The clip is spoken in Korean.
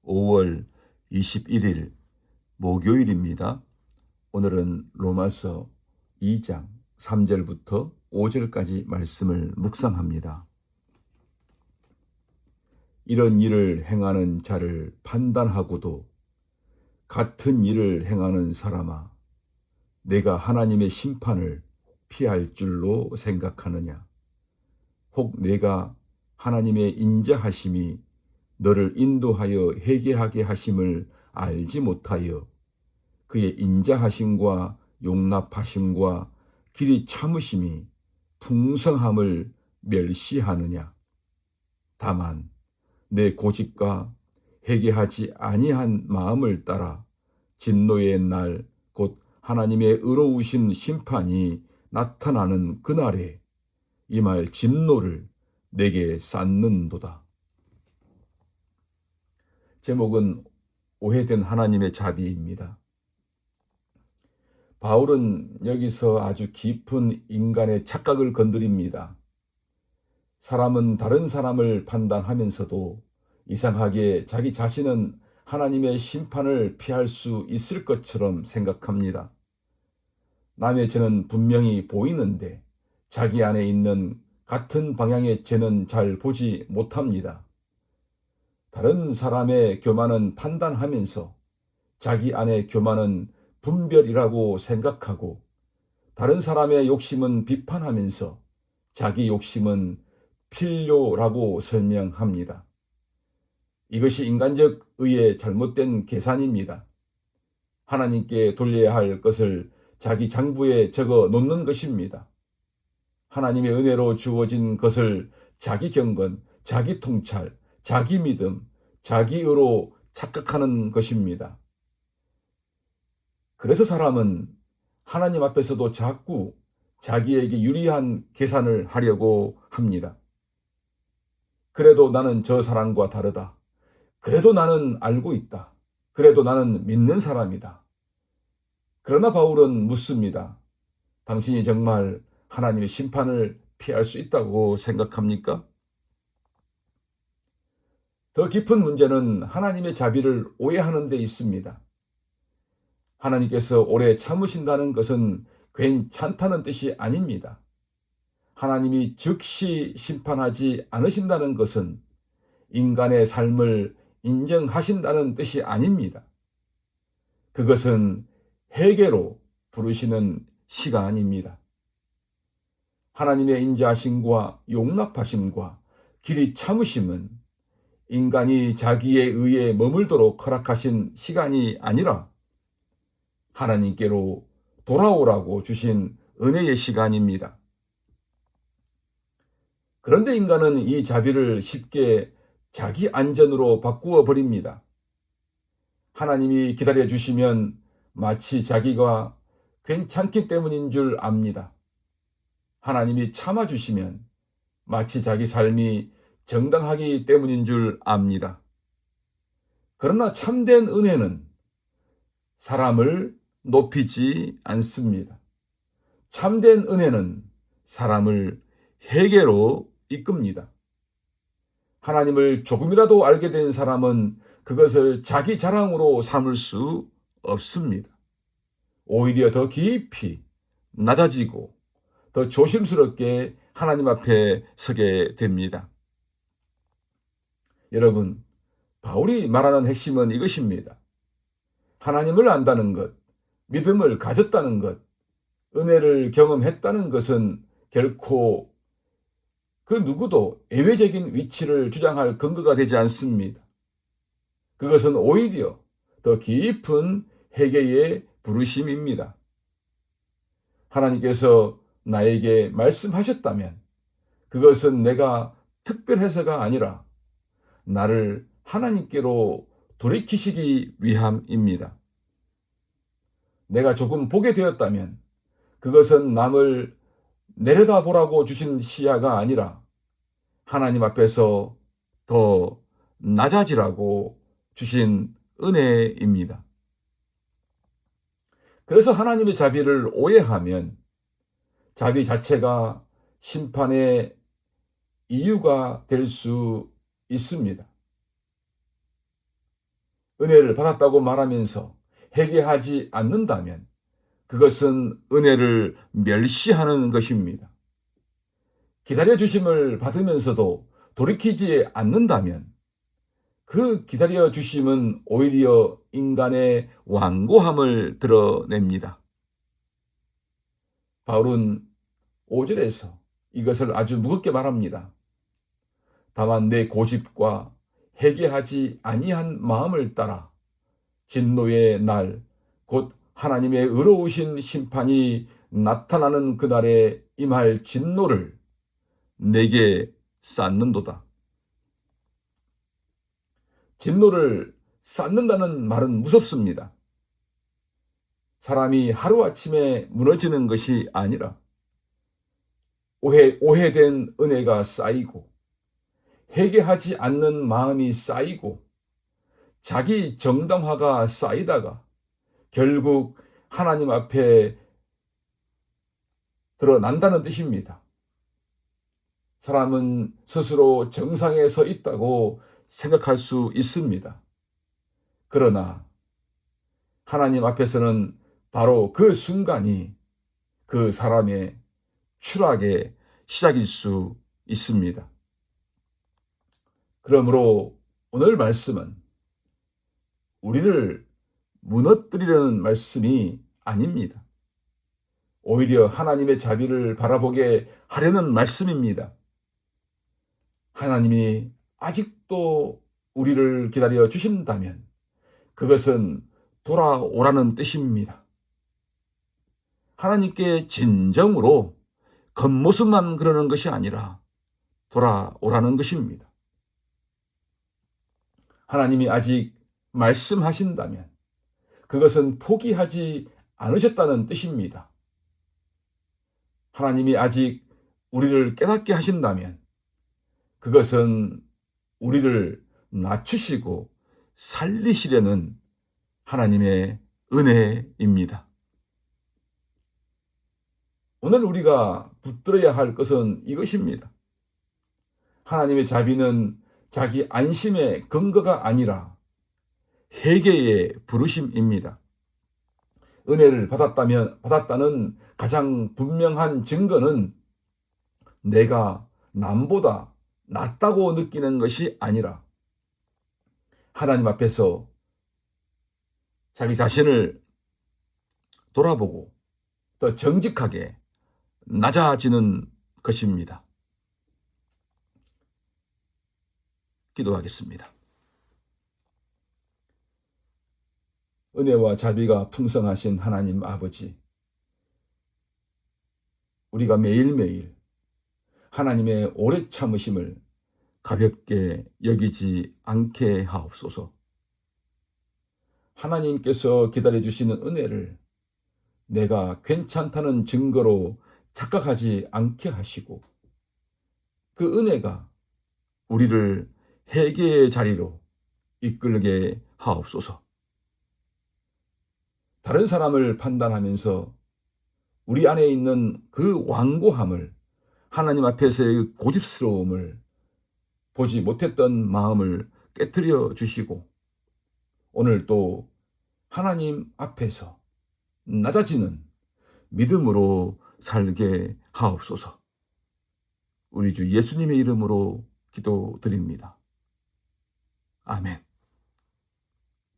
5월 21일 목요일입니다. 오늘은 로마서 2장 3절부터 5절까지 말씀을 묵상합니다. 이런 일을 행하는 자를 판단하고도 같은 일을 행하는 사람아, 내가 하나님의 심판을 피할 줄로 생각하느냐? 혹 내가 하나님의 인자하심이 너를 인도하여 회개하게 하심을 알지 못하여 그의 인자하심과 용납하심과 길이 참으심이 풍성함을 멸시하느냐? 다만 내 고집과 회개하지 아니한 마음을 따라 진노의 날 곧 하나님의 의로우신 심판이 나타나는 그날에 임할 진노를 내게 쌓는도다. 제목은 오해된 하나님의 자비입니다. 바울은 여기서 아주 깊은 인간의 착각을 건드립니다. 사람은 다른 사람을 판단하면서도 이상하게 자기 자신은 하나님의 심판을 피할 수 있을 것처럼 생각합니다. 남의 죄는 분명히 보이는데 자기 안에 있는 같은 방향의 죄는 잘 보지 못합니다. 다른 사람의 교만은 판단하면서 자기 안의 교만은 분별이라고 생각하고, 다른 사람의 욕심은 비판하면서 자기 욕심은 필요라고 설명합니다. 이것이 인간적 의의 잘못된 계산입니다. 하나님께 돌려야 할 것을 자기 장부에 적어 놓는 것입니다. 하나님의 은혜로 주어진 것을 자기 경건, 자기 통찰, 자기 믿음, 자기의로 착각하는 것입니다. 그래서 사람은 하나님 앞에서도 자꾸 자기에게 유리한 계산을 하려고 합니다. 그래도 나는 저 사람과 다르다. 그래도 나는 알고 있다. 그래도 나는 믿는 사람이다. 그러나 바울은 묻습니다. 당신이 정말 하나님의 심판을 피할 수 있다고 생각합니까? 더 깊은 문제는 하나님의 자비를 오해하는 데 있습니다. 하나님께서 오래 참으신다는 것은 괜찮다는 뜻이 아닙니다. 하나님이 즉시 심판하지 않으신다는 것은 인간의 삶을 인정하신다는 뜻이 아닙니다. 그것은 회개로 부르시는 시간입니다. 하나님의 인자하심과 용납하심과 길이 참으심은 인간이 자기에 의해 머물도록 허락하신 시간이 아니라 하나님께로 돌아오라고 주신 은혜의 시간입니다. 그런데 인간은 이 자비를 쉽게 자기 안전으로 바꾸어 버립니다. 하나님이 기다려 주시면 마치 자기가 괜찮기 때문인 줄 압니다. 하나님이 참아 주시면 마치 자기 삶이 정당하기 때문인 줄 압니다. 그러나 참된 은혜는 사람을 높이지 않습니다. 참된 은혜는 사람을 회개로 이끕니다. 하나님을 조금이라도 알게 된 사람은 그것을 자기 자랑으로 삼을 수 없습니다. 오히려 더 깊이 낮아지고 더 조심스럽게 하나님 앞에 서게 됩니다. 여러분, 바울이 말하는 핵심은 이것입니다. 하나님을 안다는 것, 믿음을 가졌다는 것, 은혜를 경험했다는 것은 결코 그 누구도 예외적인 위치를 주장할 근거가 되지 않습니다. 그것은 오히려 더 깊은 회개의 부르심입니다. 하나님께서 나에게 말씀하셨다면 그것은 내가 특별해서가 아니라 나를 하나님께로 돌이키시기 위함입니다. 내가 조금 보게 되었다면 그것은 남을 내려다보라고 주신 시야가 아니라 하나님 앞에서 더 낮아지라고 주신 은혜입니다. 그래서 하나님의 자비를 오해하면 자비 자체가 심판의 이유가 될 수 있습니다. 은혜를 받았다고 말하면서 회개하지 않는다면 그것은 은혜를 멸시하는 것입니다. 기다려주심을 받으면서도 돌이키지 않는다면 그 기다려주심은 오히려 인간의 완고함을 드러냅니다. 바울은 5절에서 이것을 아주 무겁게 말합니다. 다만 내 고집과 회개하지 아니한 마음을 따라 진노의 날, 곧 하나님의 의로우신 심판이 나타나는 그날에 임할 진노를 내게 쌓는도다. 진노를 쌓는다는 말은 무섭습니다. 사람이 하루아침에 무너지는 것이 아니라 오해된 은혜가 쌓이고 회개하지 않는 마음이 쌓이고 자기 정당화가 쌓이다가 결국 하나님 앞에 드러난다는 뜻입니다. 사람은 스스로 정상에 서 있다고 생각할 수 있습니다. 그러나 하나님 앞에서는 바로 그 순간이 그 사람의 추락의 시작일 수 있습니다. 그러므로 오늘 말씀은 우리를 무너뜨리려는 말씀이 아닙니다. 오히려 하나님의 자비를 바라보게 하려는 말씀입니다. 하나님이 아직도 우리를 기다려 주신다면 그것은 돌아오라는 뜻입니다. 하나님께 진정으로 겉모습만 그러는 것이 아니라 돌아오라는 것입니다. 하나님이 아직 말씀하신다면 그것은 포기하지 않으셨다는 뜻입니다. 하나님이 아직 우리를 깨닫게 하신다면 그것은 우리를 낮추시고 살리시려는 하나님의 은혜입니다. 오늘 우리가 붙들어야 할 것은 이것입니다. 하나님의 자비는 자기 안심의 근거가 아니라 회개의 부르심입니다. 은혜를 받았다는 가장 분명한 증거는 내가 남보다 낫다고 느끼는 것이 아니라 하나님 앞에서 자기 자신을 돌아보고 더 정직하게 낮아지는 것입니다. 기도하겠습니다. 은혜와 자비가 풍성하신 하나님 아버지, 우리가 매일매일 하나님의 오래 참으심을 가볍게 여기지 않게 하옵소서. 하나님께서 기다려주시는 은혜를 내가 괜찮다는 증거로 착각하지 않게 하시고 그 은혜가 우리를 회개의 자리로 이끌게 하옵소서. 다른 사람을 판단하면서 우리 안에 있는 그 완고함을, 하나님 앞에서의 고집스러움을, 보지 못했던 마음을 깨트려 주시고 오늘 또 하나님 앞에서 낮아지는 믿음으로 살게 하옵소서. 우리 주 예수님의 이름으로 기도드립니다. 아멘.